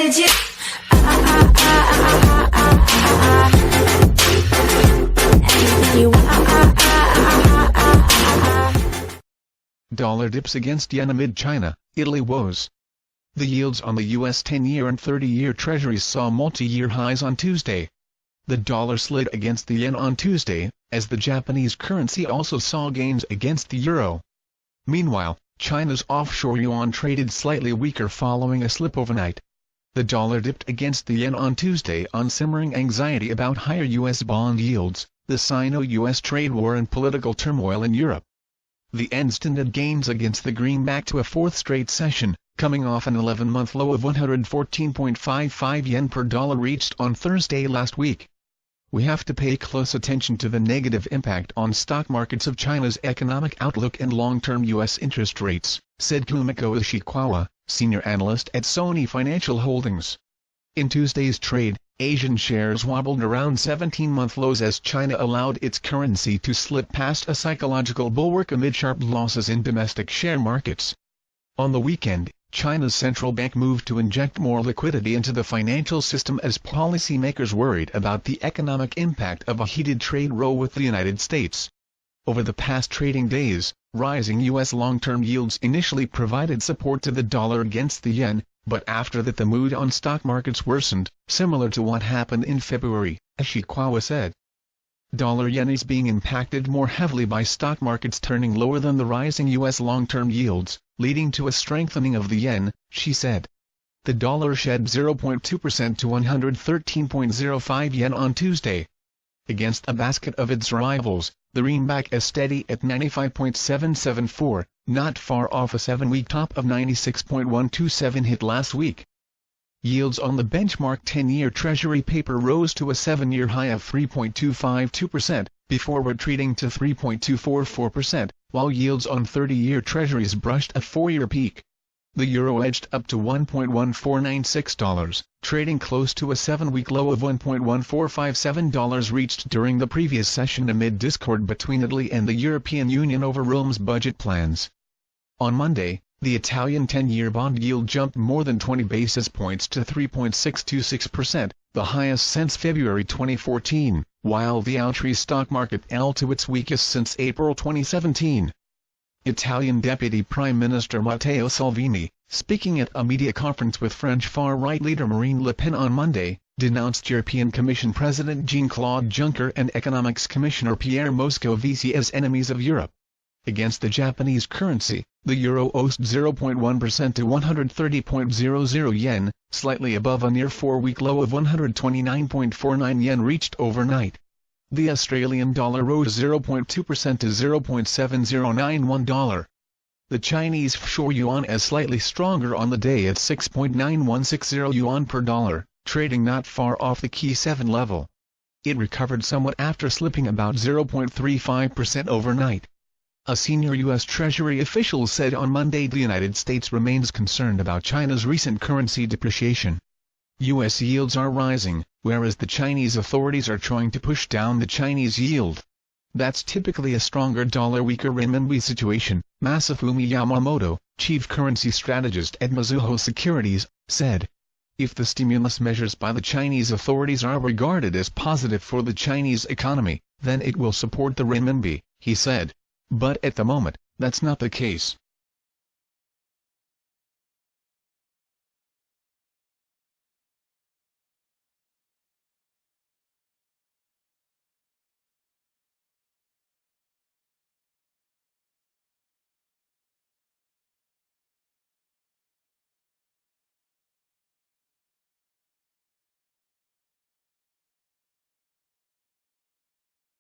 did you? Anything you want. Dollar dips against yen amid China, Italy woes. The yields on the U.S. 10-year and 30-year Treasuries saw multi-year highs on Tuesday. The dollar slid against the yen on Tuesday, as the Japanese currency also saw gains against the euro. Meanwhile, China's offshore yuan traded slightly weaker following a slip overnight. The dollar dipped against the yen on Tuesday on simmering anxiety about higher U.S. bond yields, the Sino-U.S. trade war and political turmoil in Europe. The yen extended gains against the greenback to a fourth straight session, coming off an 11-month low of 114.55 yen per dollar reached on Thursday last week. We have to pay close attention to the negative impact on stock markets of China's economic outlook and long-term U.S. interest rates, said Kumiko Ishikawa, senior analyst at Sony Financial Holdings. In Tuesday's trade, Asian shares wobbled around 17-month lows as China allowed its currency to slip past a psychological bulwark amid sharp losses in domestic share markets. On the weekend, China's central bank moved to inject more liquidity into the financial system as policymakers worried about the economic impact of a heated trade row with the United States. Over the past trading days, rising U.S. long-term yields initially provided support to the dollar against the yen, but after that the mood on stock markets worsened, similar to what happened in February, Ishikawa said. Dollar-yen is being impacted more heavily by stock markets turning lower than the rising U.S. long-term yields, leading to a strengthening of the yen, she said. The dollar shed 0.2% to 113.05 yen on Tuesday. Against a basket of its rivals, the greenback is steady at 95.774, not far off a 7-week top of 96.127 hit last week. Yields on the benchmark 10-year Treasury paper rose to a 7-year high of 3.252%, before retreating to 3.244%, while yields on 30-year Treasuries brushed a 4-year peak. The euro edged up to $1.1496, trading close to a 7-week low of $1.1457 reached during the previous session amid discord between Italy and the European Union over Rome's budget plans. On Monday, the Italian 10-year bond yield jumped more than 20 basis points to 3.626%, the highest since February 2014, while the Austrian stock market fell to its weakest since April 2017. Italian Deputy Prime Minister Matteo Salvini, speaking at a media conference with French far-right leader Marine Le Pen on Monday, denounced European Commission President Jean-Claude Juncker and Economics Commissioner Pierre Moscovici as enemies of Europe. Against the Japanese currency, the euro oscilled 0.1% to 130.00 yen, slightly above a near 4-week low of 129.49 yen reached overnight. The Australian dollar rose 0.2% to $0.7091. The Chinese offshore yuan is slightly stronger on the day at 6.9160 yuan per dollar, trading not far off the key 7 level. It recovered somewhat after slipping about 0.35% overnight. A senior U.S. Treasury official said on Monday the United States remains concerned about China's recent currency depreciation. U.S. yields are rising, whereas the Chinese authorities are trying to push down the Chinese yield. That's typically a stronger dollar-weaker renminbi situation, Masafumi Yamamoto, chief currency strategist at Mizuho Securities, said. If the stimulus measures by the Chinese authorities are regarded as positive for the Chinese economy, then it will support the renminbi, he said. But at the moment, that's not the case.